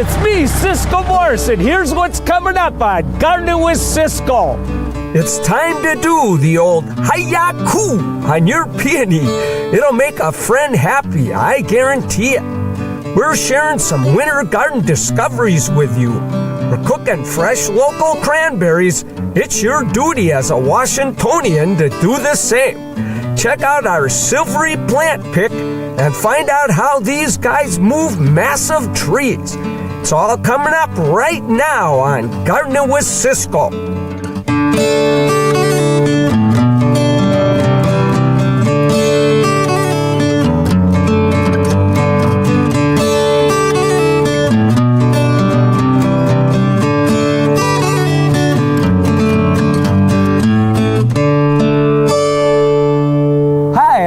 it's me, Ciscoe Morris, and here's what's coming up on Gardening with Ciscoe. It's time to do the old hi-ya-coo on your peony. It'll make a friend happy, I guarantee it. We're sharing some winter garden discoveries with you. We're cooking fresh local cranberries. It's your duty as a Washingtonian to do the same. Check out our silvery plant pick and find out how these guys move massive trees. It's all coming up right now on Gardening with Ciscoe.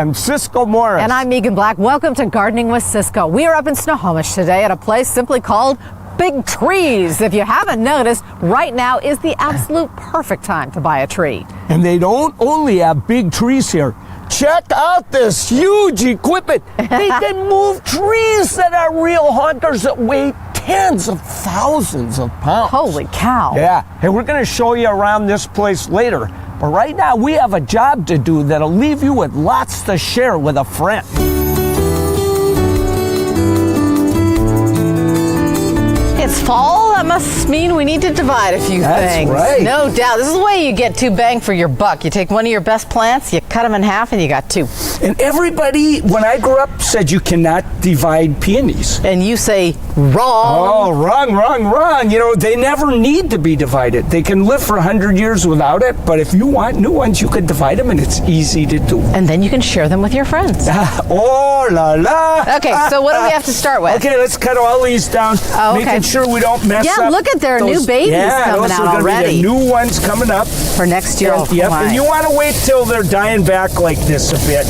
I'm Ciscoe Morris. And I'm Meeghan Black. Welcome to Gardening with Ciscoe. We are up in Snohomish today at a place simply called Big Trees. If you haven't noticed, right now is the absolute perfect time to buy a tree. And they don't only have big trees here. Check out this huge equipment. They can move trees that are real hunters that weigh tens of thousands of pounds. Holy cow. Yeah, and we're going to show you around this place later. But right now, we have a job to do that'll leave you with lots to share with a friend. It's fall. That must mean we need to divide a few things. That's right. No doubt. This is the way you get two bang for your buck. You take one of your best plants, you cut them in half, and you got two. And everybody, when I grew up, said you cannot divide peonies. And you say, wrong. Oh, wrong. You know, they never need to be divided. They can live for 100 years without it, but if you want new ones, you could divide them, and it's easy to do. And then you can share them with your friends. Oh, la la. Okay, so what do we have to start with? Okay, let's cut all these down, making sure we don't mess up. Yeah, look at their new babies coming out already. Be the new ones coming up. For next year. Yep, and you want to wait till they're dying back like this a bit.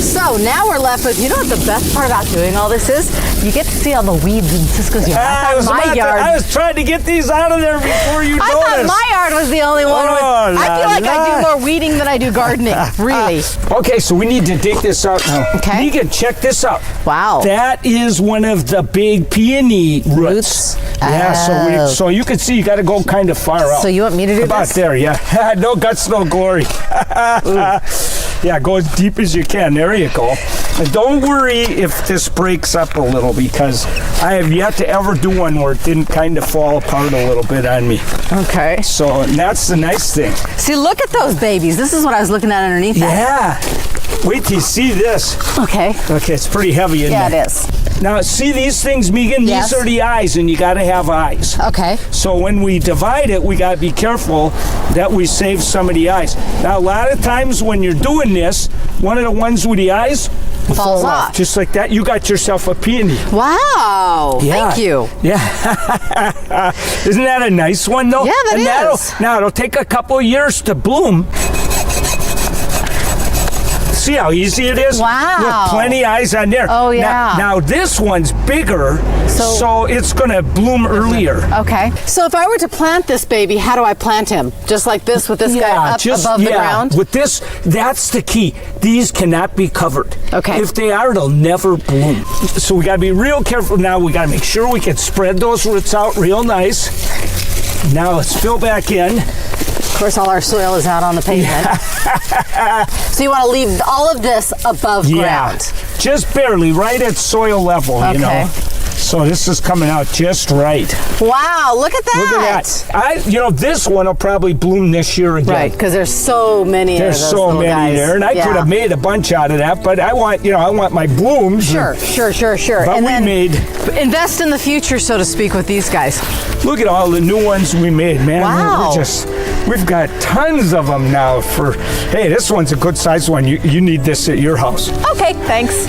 So now we're left with, you know what the best part about doing all this is? You get to see all the weeds in Ciscoe's yard. I was trying to get these out of there before you noticed. I thought my yard was the only one. I feel like I do more weeding than I do gardening, really. Okay, so we need to dig this out now. Okay. Meeghan, check this out. Wow. That is one of the big peony roots. Yeah, so you can see you got to go kind of far out. So you want me to do about this? There, yeah. No guts, no glory. Yeah, go as deep as you can. There you go. And don't worry if this breaks up a little, because I have yet to ever do one where it didn't kind of fall apart a little bit on me. Okay. So, and that's the nice thing. See, look at those babies. This is what I was looking at underneath that. Yeah. Wait till you see this. Okay. Okay, it's pretty heavy, isn't it? Yeah, it is. Now, see these things, Meeghan? Yes. These are the eyes, and you got to have eyes. Okay. So when we divide it, we got to be careful that we save some of the eyes. Now, a lot of times when you're doing this, one of the ones with the eyes falls off. Just like that, you got yourself a peony. Wow. Yeah. Thank you. Yeah. Isn't that a nice one, though? Yeah, that is. Now, it'll take a couple of years to bloom. See how easy it is? Wow. With plenty of eyes on there. Oh, yeah. Now this one's bigger, so it's going to bloom earlier. Okay. So if I were to plant this baby, how do I plant him? Just like this, with this guy up above the ground? With this, that's the key. These cannot be covered. Okay. If they are, they'll never bloom. So we got to be real careful now. We got to make sure we can spread those roots out real nice. Now let's fill back in. Of course, all our soil is out on the pavement. So you want to leave all of this above ground? Just barely, right at soil level, you know. So this is coming out just right. Wow, look at that. Look at that. This one will probably bloom this year again. Right, because there's so many of those There's so many guys. there, and I could have made a bunch out of that, but I want my blooms. Sure. But And we invest in the future, so to speak, with these guys. Look at all the new ones we made, man. Wow. We've got tons of them now hey, this one's a good sized one. You need this at your house. Okay, thanks.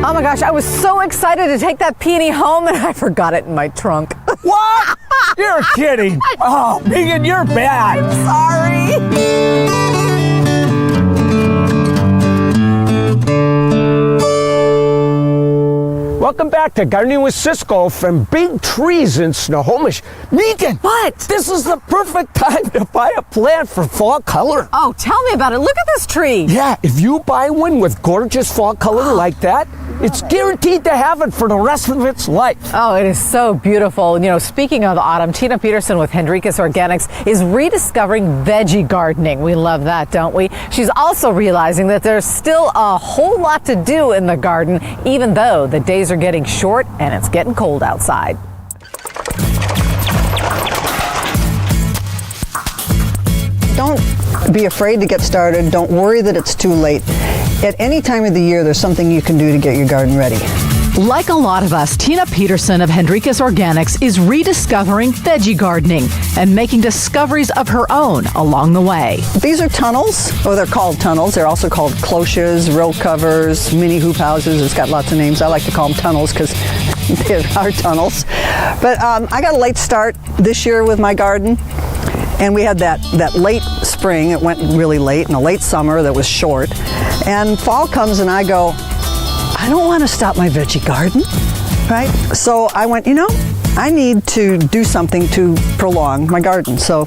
Oh my gosh, I was so excited to take that peony home and I forgot it in my trunk. What? You're kidding. Oh, Meeghan, you're bad. I'm sorry. Welcome back to Gardening with Ciscoe from Big Trees in Snohomish. Meeghan! What? This is the perfect time to buy a plant for fall color. Oh, tell me about it. Look at this tree. Yeah, if you buy one with gorgeous fall color like that, it's guaranteed to have it for the rest of its life. Oh, it is so beautiful. You know, speaking of autumn, Tina Peterson with Hendrikus Organics is rediscovering veggie gardening. We love that, don't we? She's also realizing that there's still a whole lot to do in the garden, even though the days are getting short and it's getting cold outside. Don't be afraid to get started. Don't worry that it's too late. At any time of the year, there's something you can do to get your garden ready. Like a lot of us, Tina Peterson of Hendrikus Organics is rediscovering veggie gardening and making discoveries of her own along the way. These are tunnels, or they're called tunnels. They're also called cloches, row covers, mini hoop houses. It's got lots of names. I like to call them tunnels because they are tunnels. But I got a late start this year with my garden. And we had that late spring, it went really late, and a late summer that was short. And fall comes and I go, I don't want to stop my veggie garden, right? So I went, you know, I need to do something to prolong my garden. So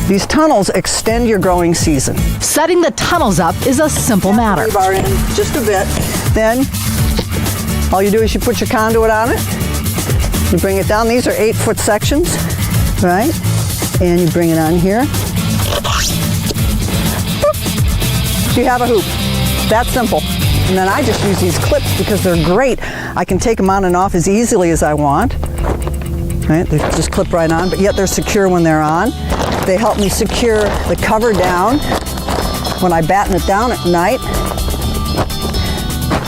these tunnels extend your growing season. Setting the tunnels up is a simple matter. Rebar in just a bit. Then all you do is you put your conduit on it. You bring it down. These are 8-foot sections, right? And you bring it on here. You have a hoop. That simple. And then I just use these clips because they're great. I can take them on and off as easily as I want. Right? They just clip right on, but yet they're secure when they're on. They help me secure the cover down when I batten it down at night.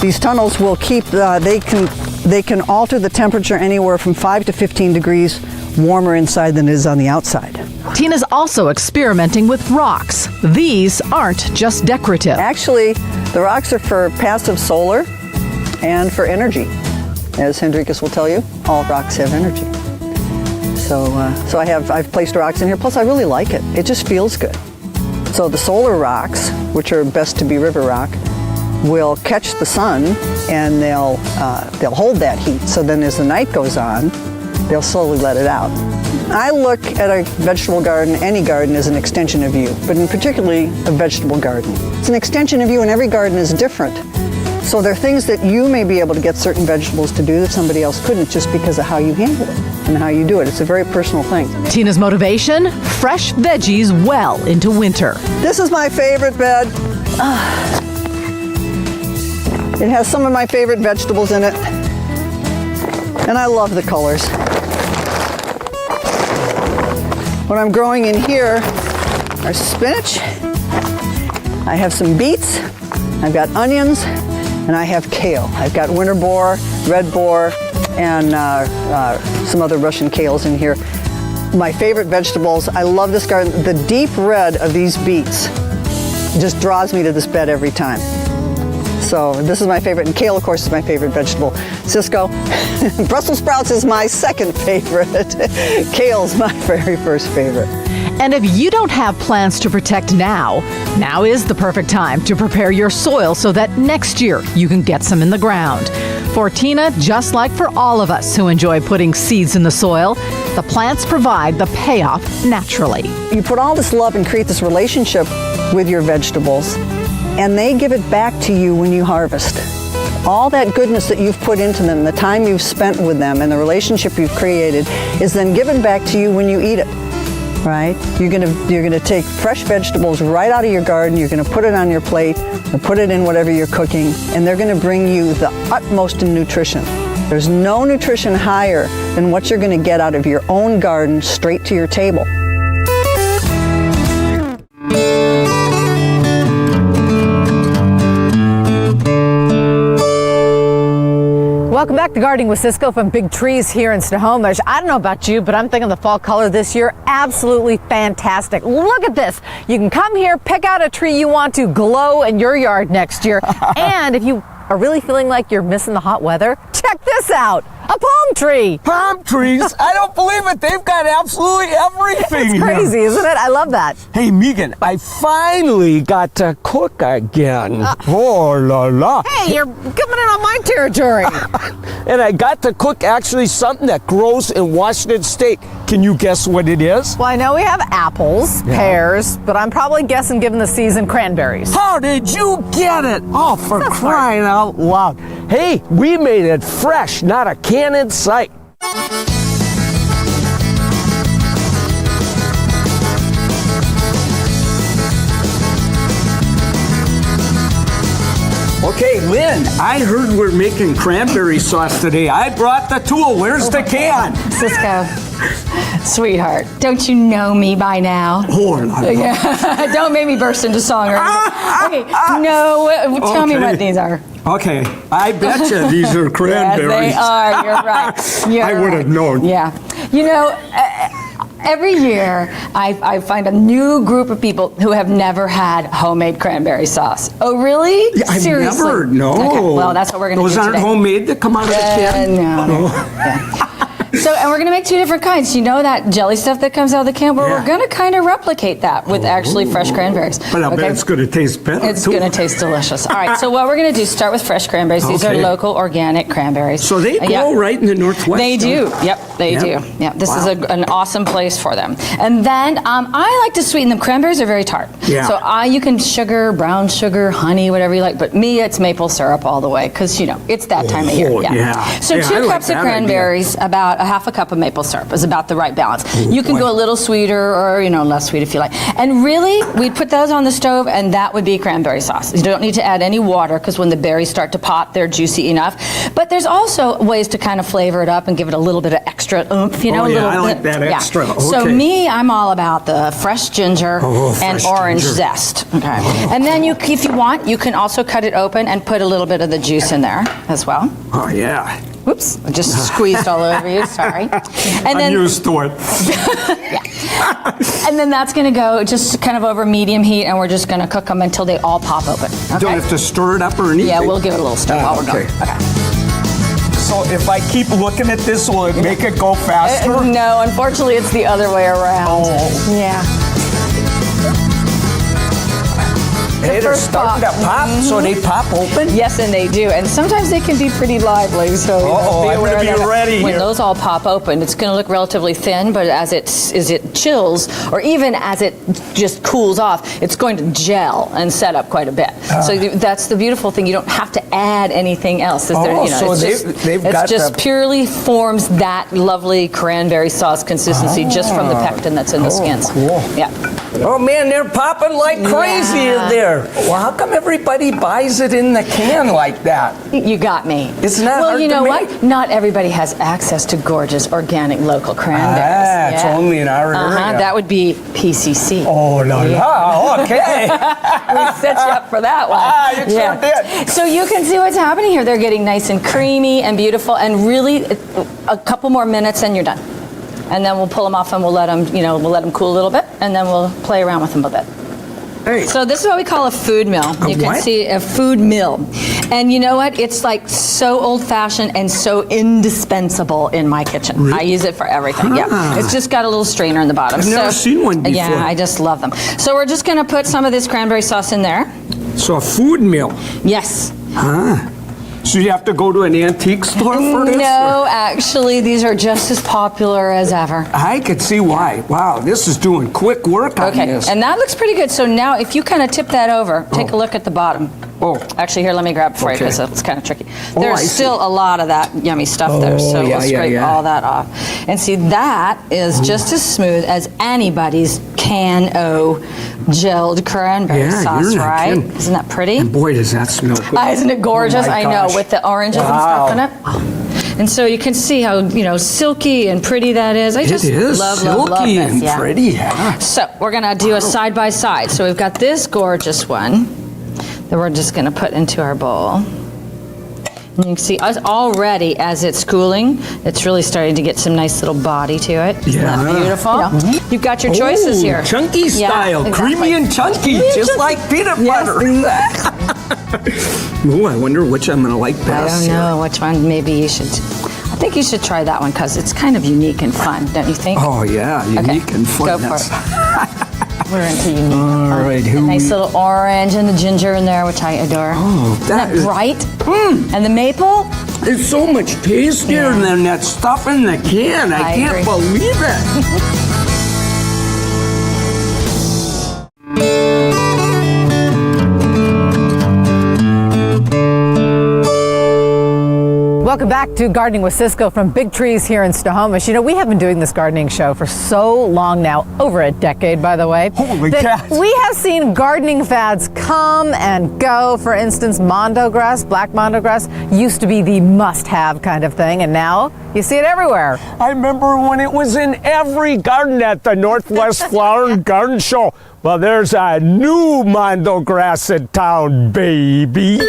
These tunnels will keep, they can alter the temperature anywhere from 5 to 15 degrees warmer inside than it is on the outside. Tina's also experimenting with rocks. These aren't just decorative. Actually, the rocks are for passive solar and for energy. As Hendrikus will tell you, all rocks have energy. So I've placed rocks in here, plus I really like it. It just feels good. So the solar rocks, which are best to be river rock, will catch the sun and they'll hold that heat. So then as the night goes on, they'll slowly let it out. I look at a vegetable garden, any garden, as an extension of you, but in particularly a vegetable garden. It's an extension of you and every garden is different. So there are things that you may be able to get certain vegetables to do that somebody else couldn't just because of how you handle it and how you do it. It's a very personal thing. Tina's motivation? Fresh veggies well into winter. This is my favorite bed. It has some of my favorite vegetables in it. And I love the colors. What I'm growing in here are spinach. I have some beets. I've got onions. And I have kale. I've got winter boar, red boar, and some other Russian kales in here. My favorite vegetables. I love this garden. The deep red of these beets just draws me to this bed every time. So this is my favorite, and kale, of course, is my favorite vegetable. Ciscoe, Brussels sprouts is my second favorite. Kale's my very first favorite. And if you don't have plants to protect now is the perfect time to prepare your soil so that next year you can get some in the ground. For Tina, just like for all of us who enjoy putting seeds in the soil, the plants provide the payoff naturally. You put all this love and create this relationship with your vegetables, and they give it back to you when you harvest. All that goodness that you've put into them, the time you've spent with them, and the relationship you've created is then given back to you when you eat it, right? You're gonna take fresh vegetables right out of your garden, you're gonna put it on your plate, and put it in whatever you're cooking, and they're gonna bring you the utmost in nutrition. There's no nutrition higher than what you're gonna get out of your own garden straight to your table. Welcome back to Gardening with Ciscoe from Big Trees here in Snohomish. I don't know about you, but I'm thinking the fall color this year, absolutely fantastic. Look at this. You can come here, pick out a tree you want to glow in your yard next year. And if you are really feeling like you're missing the hot weather, check this out. A palm tree. Palm trees? I don't believe it. They've got absolutely everything. It's crazy, isn't it? I love that. Hey, Meeghan, I finally got to cook again. Oh, la la. Hey, you're coming in on my territory. And I got to cook actually something that grows in Washington State. Can you guess what it is? Well, I know we have apples, pears, but I'm probably guessing, given the season, cranberries. How did you get it? Oh, for crying out loud. Hey, we made it fresh, not a can in sight. Okay, Lynn, I heard we're making cranberry sauce today. I brought the tool. Where's the can? Ciscoe, sweetheart, don't you know me by now? Oh, no. Don't make me burst into song or anything. Okay, no, tell me what these are. Okay, I bet you these are cranberries. Yes, they are. You're right. I would have known. Yeah. You know, every year I find a new group of people who have never had homemade cranberry sauce. Oh, really? Yeah, I've Seriously? never, no. Okay, well, that's what we're going to do Those today. aren't homemade that come out of the can? No. Yeah. So, and we're going to make two different kinds. You know that jelly stuff that comes out of the can? Well, we're going to kind of replicate that with actually fresh cranberries. But I bet it's going to taste better, It's too. going to taste delicious. All right, so what we're going to do is start with fresh cranberries. These are local organic cranberries. So they grow right in the Northwest? They do. Yep, they do. Yeah, this is an awesome place for them. And then I like to sweeten them. Cranberries are very tart. Yeah. So you can sugar, brown sugar, honey, whatever you like. But me, it's maple syrup all the way because, you know, it's that time of year. Yeah. So Yeah, I 2 like cups of that cranberries, about a half a cup of maple syrup is about the right balance. You can go a little sweeter or, you know, less sweet if you like. And really, we'd put those on the stove and that would be cranberry sauce. You don't need to add any water because when the berries start to pop, they're juicy enough. But there's also ways to kind of flavor it up and give it a little bit of extra oomph, you know, Oh, a yeah, little I like bit. that extra. Okay. So me, I'm all about the fresh ginger and fresh orange ginger. zest. Okay. And then if you want, you can also cut it open and put a little bit of the juice in there as well. Oh, yeah. Whoops, I just squeezed all over you, sorry. And I'm used to it. And then that's going to go just kind of over medium heat, and we're just going to cook them until they all pop open. Okay? Don't have to stir it up or anything? Yeah, we'll give it a little stir while we're going. Okay. So if I keep looking at this, will it make it go faster? No, unfortunately, it's the other way around. Oh. Yeah. Hey, they're first starting to pop, so they pop open? Yes, and they do. And sometimes they can be pretty lively, so Uh-oh, be I'm aware gonna of be that. ready When here. those all pop open, it's going to look relatively thin, but as it chills, or even as it just cools off, it's going to gel and set up quite a bit. So that's the beautiful thing. You don't have to add anything else. So they've got just the- purely forms that lovely cranberry sauce consistency just from the pectin that's in the skins. Cool. Yeah. Oh man, they're popping like crazy in Yeah. there. Well, how come everybody buys it in the can like that? You got me. Isn't that well, hard you to know make? what? Not everybody has access to gorgeous organic local cranberries. It's only in our area. That would be PCC. Oh, no, no. Okay. We set you up for that one. You sure did. So you can see what's happening here. They're getting nice and creamy and beautiful, and really a couple more minutes and you're done. And then we'll pull them off and we'll let them cool a little bit, and then we'll play around with them a bit. Hey. So this is what we call a food mill. You can what? see a food mill. And you know what? It's like so old-fashioned and so indispensable in my kitchen. Really? I use it for everything. Yeah. It's just got a little strainer in the bottom. I've never seen one before. Yeah, I just love them. So we're just going to put some of this cranberry sauce in there. So a food mill. Yes. So you have to go to an antique store for this? No, actually, these are just as popular as ever. I could see why. Wow, this is doing quick work on Okay, this. and that looks pretty good. So now if you kind of tip that over, take a look at the bottom. Oh. Actually, here, let me grab it for you Okay. because it's kind of tricky. Oh, There's I see. still a lot of that yummy stuff there, so yeah, we'll yeah, scrape yeah. all that off. And see, that is just as smooth as anybody's can-o gelled cranberry Yeah, sauce, you're not right? kidding. Isn't that pretty? And boy, does that smell good. Isn't it gorgeous? Oh my I know, gosh. with the oranges Wow. and stuff in it. And so you can see how, silky and pretty that is. I just It is love silky this. and Yeah. pretty, yeah. So we're gonna do a side by side. So we've got this gorgeous one that we're just gonna put into our bowl. And you can see us already as it's cooling, it's really starting to get some nice little body to it. Isn't that Yeah. beautiful? You've got your choices Ooh, here. Chunky Yeah, style, exactly. creamy and chunky, just like peanut Yes, butter. Ooh, I wonder which I'm gonna like I best. don't know which one. Maybe you should. I think you should try that one because it's kind of unique and fun, don't you think? Oh, yeah, unique and fun. Go for it. We're into unique. All right, A nice little orange and the ginger in there, which I adore. Oh, Isn't that bright? And the maple? It's so much tastier than that stuff in the can. I can't agree. believe it. Welcome back to Gardening with Ciscoe from Big Trees here in Snohomish. You know, we have been doing this gardening show for so long now, over a decade, by the way. Holy that cow. we have seen gardening fads come and go. For instance, Mondo grass, black Mondo grass, used to be the must-have kind of thing, and now you see it everywhere. I remember when it was in every garden at the Northwest Flower and Garden Show. Well, there's a new Mondo grass in town, baby.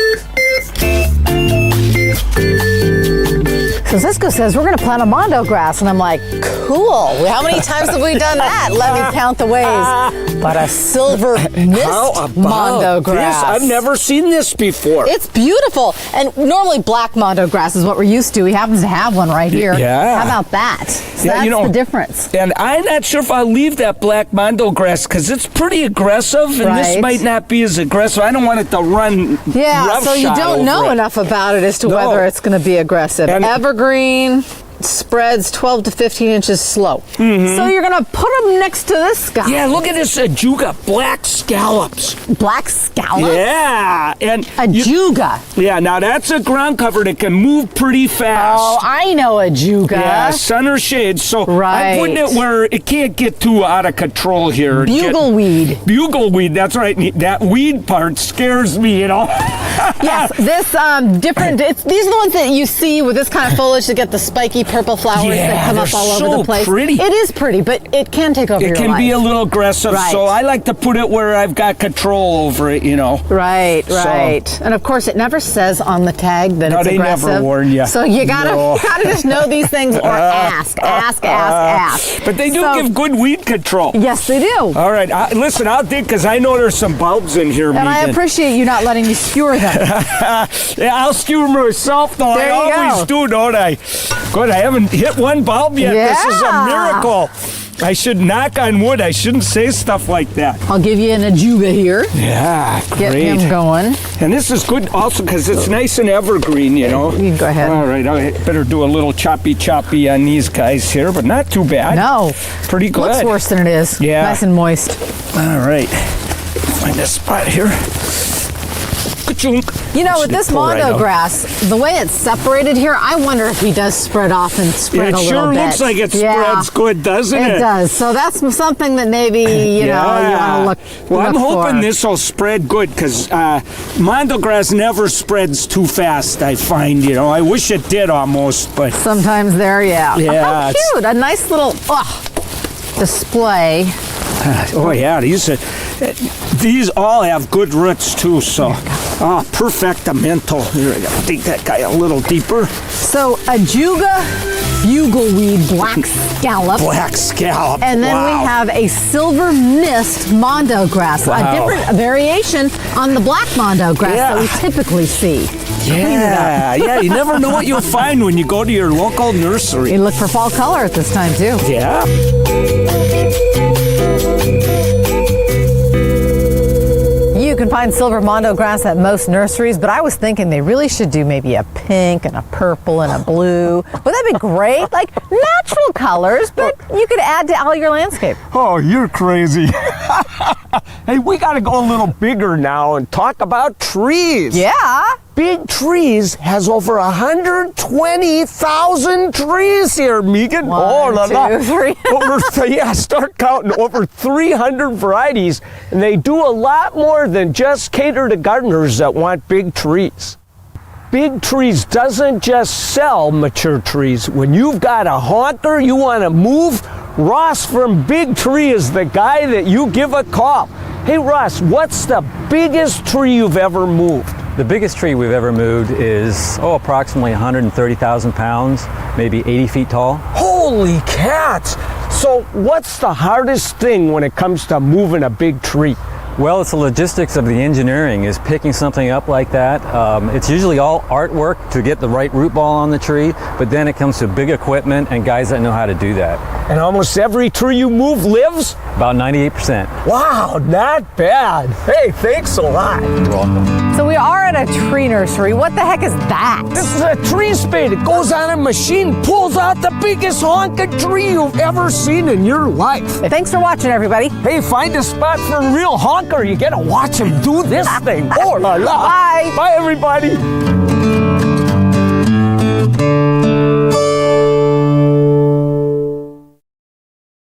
So Ciscoe says, we're going to plant a Mondo grass. And I'm like, cool. How many times have we done that? Let me count the ways. But a silver mist Mondo grass. I've never seen this before. It's beautiful. And normally black Mondo grass is what we're used to. He happens to have one right here. Yeah. How about that? So Yeah, that's the difference. And I'm not sure if I'll leave that black Mondo grass because it's pretty aggressive, and this Right. might not be as aggressive. I don't want it to run Yeah, so you roughshod don't know over it. enough about it as to No. whether it's going to be aggressive. And- Evergreen spreads 12 to 15 inches slow. So you're going to put them next to this guy. Yeah, look at this Ajuga, black scallops. Black scallop? Yeah, and Ajuga. yeah, now that's a ground cover that can move pretty fast. Oh, I know Ajuga. Yeah, sun or shade. So Right. I'm putting it where it can't get too out of control here. Bugleweed. Bugleweed, that's right. That weed part scares me, you know. Yes, this different. These are the ones that you see with this kind of foliage that get the spiky purple flowers Yeah, that come up they're all over so the place. pretty. It is pretty, but it can take over It your can life. be a little aggressive, Right. so I like to put it where I've got control over it, you know. Right, So- right. And of course, it never says on the tag that No, it's they aggressive. never warn you. So you gotta, No. you gotta just know these things or ask. But they do So- give good weed control. Yes, they do. All right, listen, I'll dig because I know there's some bulbs in here, And I Meeghan. appreciate you not letting me skewer them. Yeah, I'll skewer myself, though. There I you always go. do, don't I? Good, I haven't hit one bulb yet. This is a Yeah. miracle. I should knock on wood. I shouldn't say stuff like that. I'll give you an Ajuga here. Yeah, Get great. him going. And this is good also because it's nice and evergreen, you know. You can go ahead. All right, I better do a little choppy on these guys here, but not too bad. No. Pretty good. Looks worse than it is. Yeah. Nice and moist. All right. Find a spot here. Ka-chunk. You know, with Should this pull right Mondo out. grass, the way it's separated here, I wonder if he does spread off and spread It a little sure bit. looks like it Yeah. spreads good, doesn't it? It does. So that's something that maybe, you know, you want to look Well, I'm look hoping for. this will spread good because Mondo grass never spreads too fast, I find, you know. I wish it did almost, but Sometimes there, yeah. Yeah, How it's- cute. A nice little display. oh yeah, these all have good roots too, so perfectamental. Here, I gotta dig that guy a little deeper. So Ajuga, bugleweed, black scallop. Black scallop. And then wow. we have a silver mist Mondo grass, Wow. a different variation on the black Mondo grass that we typically see. Yeah, you never know what you'll find when you go to your local nursery. You look for fall color at this time too. Yeah. You can find silver Mondo grass at most nurseries, but I was thinking they really should do maybe a pink and a purple and a blue. Would that be great? Like natural colors, but you could add to all your landscape. Oh, you're crazy. Hey, we got to go a little bigger now and talk about trees. Yeah. Big Trees has over 120,000 trees here, Meeghan. One, two, three. Start counting. Over 300 varieties, and they do a lot more than just cater to gardeners that want big trees. Big Trees doesn't just sell mature trees. When you've got a honker you want to move, Ross from Big Tree is the guy that you give a call. Hey, Ross, what's the biggest tree you've ever moved? The biggest tree we've ever moved is, approximately 130,000 pounds, maybe 80 feet tall. Holy cats! So what's the hardest thing when it comes to moving a big tree? Well, it's the logistics of the engineering, is picking something up like that. It's usually all artwork to get the right root ball on the tree, but then it comes to big equipment and guys that know how to do that. And almost every tree you move lives? About 98%. Wow, not bad. Hey, thanks a lot. You're welcome. So we are at a tree nursery. What the heck is that? This is a tree spade. It goes on a machine, pulls out the biggest honking tree you've ever seen in your life. Thanks for watching, everybody. Hey, find a spot for a real honker. You gotta watch him do this thing. Oh la la. Bye. Bye, everybody.